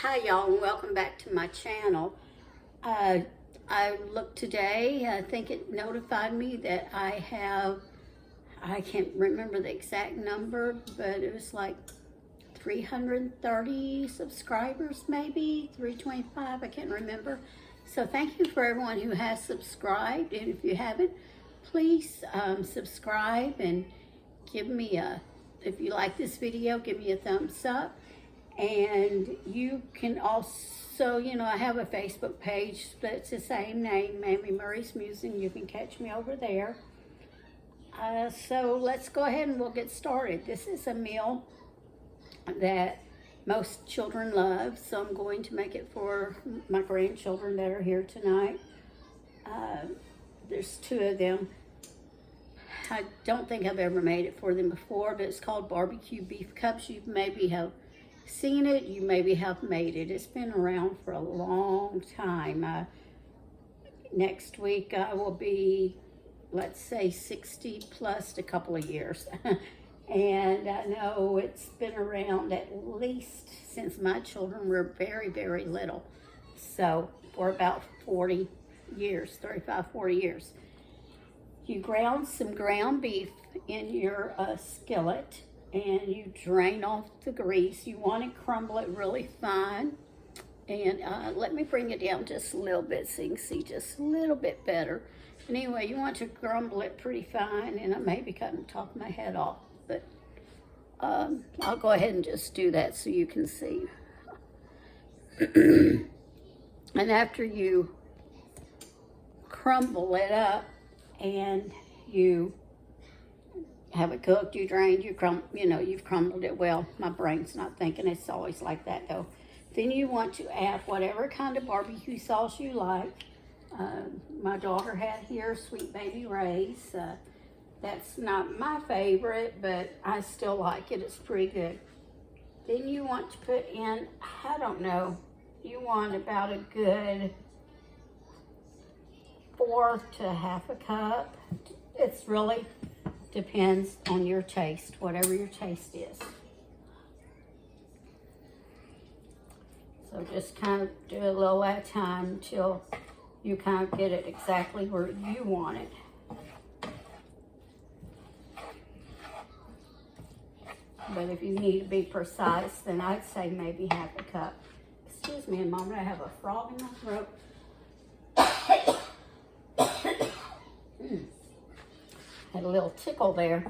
Hi y'all, and welcome back to my channel. I looked today, I think it notified me that I can't remember the exact number, but it was like 330 subscribers, maybe 325, I can't remember. So thank you for everyone who has subscribed, and if you haven't, please subscribe and give me if you like this video, give me a thumbs up. And you can also, I have a Facebook page that's the same name, Mammy Murray's Musing. You can catch me over there. So let's go ahead and we'll get started. This is a meal that most children love, so I'm going to make it for my grandchildren that are here tonight. There's two of them. I don't think I've ever made it for them before, but it's called barbecue beef cups. You maybe have seen it, you maybe have made it. It's been around for a long time. Next week I will be, let's say, 60 plus a couple of years. And I know it's been around at least since my children were very, very little. So for about 40 years, 35, 40 years. You ground some ground beef in your skillet, and you drain off the grease. You want to crumble it really fine. And let me bring it down just a little bit so you can see just a little bit better. Anyway, you want to crumble it pretty fine, and I may be cutting the top of my head off, but I'll go ahead and just do that so you can see. And after you crumble it up and you have it cooked, you drained, you've crumbled it well. My brain's not thinking, it's always like that though. Then you want to add whatever kind of barbecue sauce you like. My daughter had here Sweet Baby Ray's. That's not my favorite, but I still like it. It's pretty good. Then you want to put in, I don't know, you want about a good 4 to half a cup. It's really depends on your taste, whatever your taste is. So just kind of do a little at a time until you kind of get it exactly where you want it. But if you need to be precise, then I'd say maybe half a cup. Excuse me a moment, I have a frog in my throat. Had a little tickle there.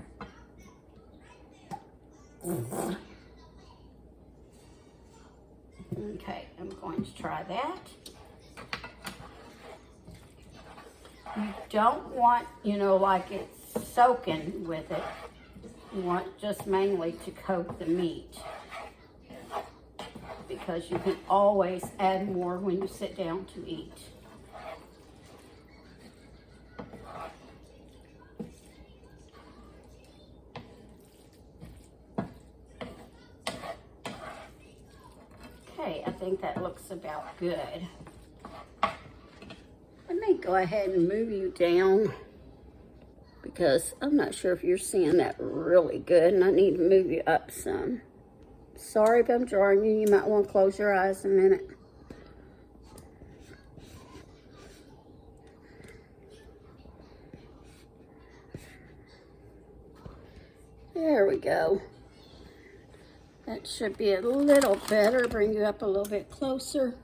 Okay, I'm going to try that. You don't want, like it's soaking with it. You want just mainly to coat the meat, because you can always add more when you sit down to eat. Okay, I think that looks about good. Let me go ahead and move you down, because I'm not sure if you're seeing that really good, and I need to move you up some. Sorry if I'm jarring you. You might want to close your eyes a minute. There we go. That should be a little better. Bring you up a little bit closer.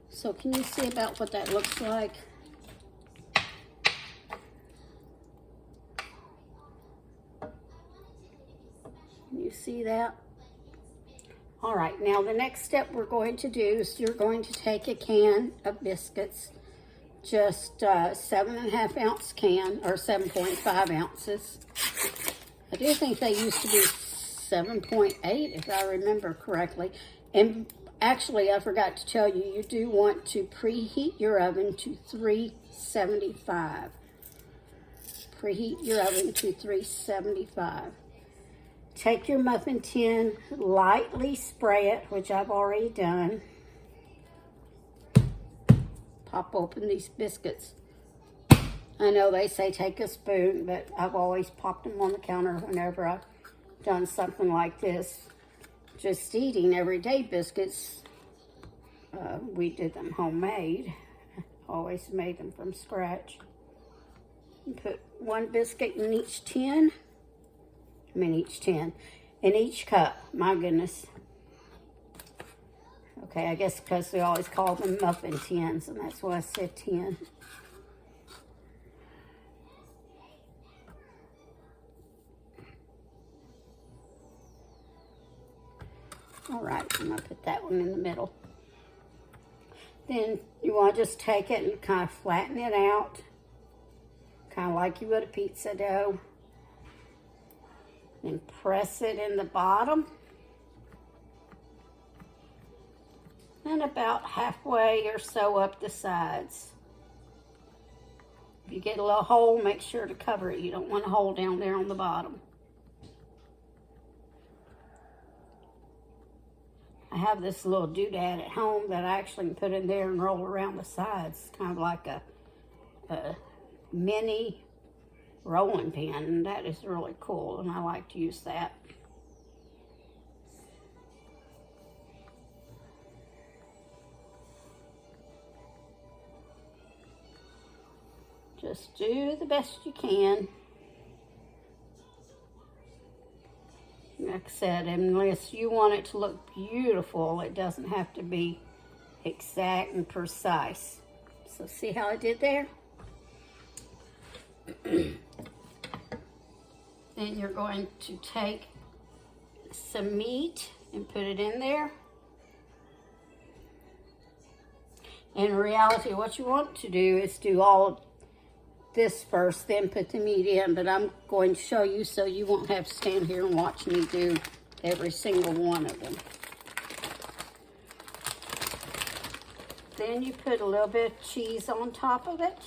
So can you see about what that looks like? Can you see that? All right, now the next step we're going to do is you're going to take a can of biscuits, just 7.5 ounce can, or 7.5 ounces. I do think they used to be 7.8 if I remember correctly. And actually, I forgot to tell you, you do want to preheat your oven to 375. Preheat your oven to 375. Take your muffin tin, lightly spray it, which I've already done. Pop open these biscuits. I know they say take a spoon, but I've always popped them on the counter whenever I've done something like this. Just eating everyday biscuits We did them homemade. Always made them from scratch. You put one biscuit in each tin. Each tin. In each cup. My goodness. Okay, I guess because we always call them muffin tins, and that's why I said tin. All right, I'm going to put that one in the middle. Then you want to just take it and kind of flatten it out, kind of like you would a pizza dough. And press it in the bottom. And about halfway or so up the sides. If you get a little hole, make sure to cover it. You don't want a hole down there on the bottom. I have this little doodad at home that I actually can put in there and roll around the sides. It's kind of like a mini rolling pin, and that is really cool, and I like to use that. Just do the best you can. Like I said, unless you want it to look beautiful, it doesn't have to be exact and precise. So see how I did there? Then you're going to take some meat and put it in there. In reality, what you want to do is do all of this first, then put the meat in, but I'm going to show you so you won't have to stand here and watch me do every single one of them. Then you put a little bit of cheese on top of it.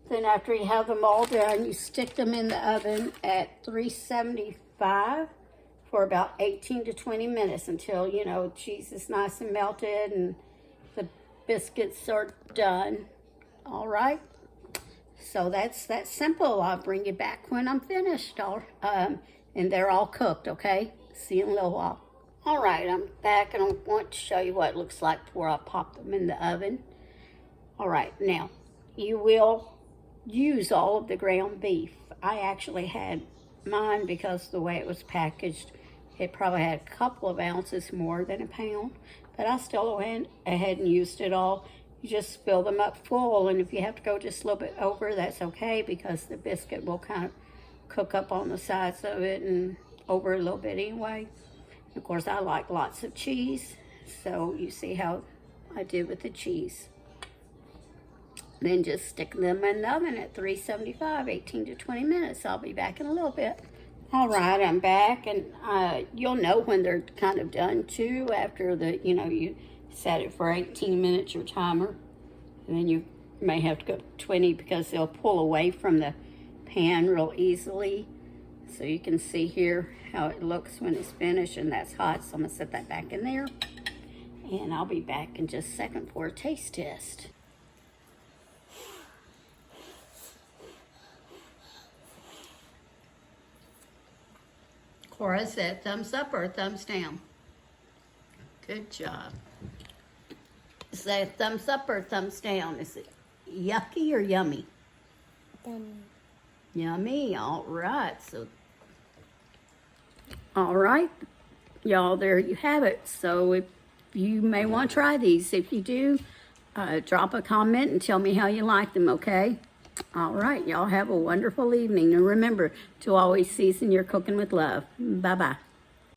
Then after you have them all done, you stick them in the oven at 375 for about 18 to 20 minutes until, you know, cheese is nice and melted and the biscuits are done. All right. So that's simple. I'll bring you back when I'm finished. And they're all cooked, okay? See you in a little while. All right, I'm back and I want to show you what it looks like before I pop them in the oven. All right, now you will use all of the ground beef. I actually had mine because the way it was packaged, it probably had a couple of ounces more than a pound, but I still went ahead and used it all. You just fill them up full, and if you have to go just a little bit over, that's okay because the biscuit will kind of cook up on the sides of it and over a little bit anyway. Of course, I like lots of cheese, so you see how I did with the cheese. Then just stick them in the oven at 375, 18 to 20 minutes. I'll be back in a little bit. All right, I'm back, and you'll know when they're kind of done too after you set it for 18 minutes, your timer. And then you may have to go to 20 because they'll pull away from the pan real easily. So you can see here how it looks when it's finished, and that's hot. So I'm gonna set that back in there. And I'll be back in just a second for a taste test. Cora said thumbs up or thumbs down? Good job. Is that a thumbs up or thumbs down? Is it yucky or yummy? Yummy. Yummy, all right. So, all right, y'all, there you have it. So if you may want to try these. If you do, drop a comment and tell me how you like them, okay? All right, y'all have a wonderful evening. And remember to always season your cooking with love. Bye-bye.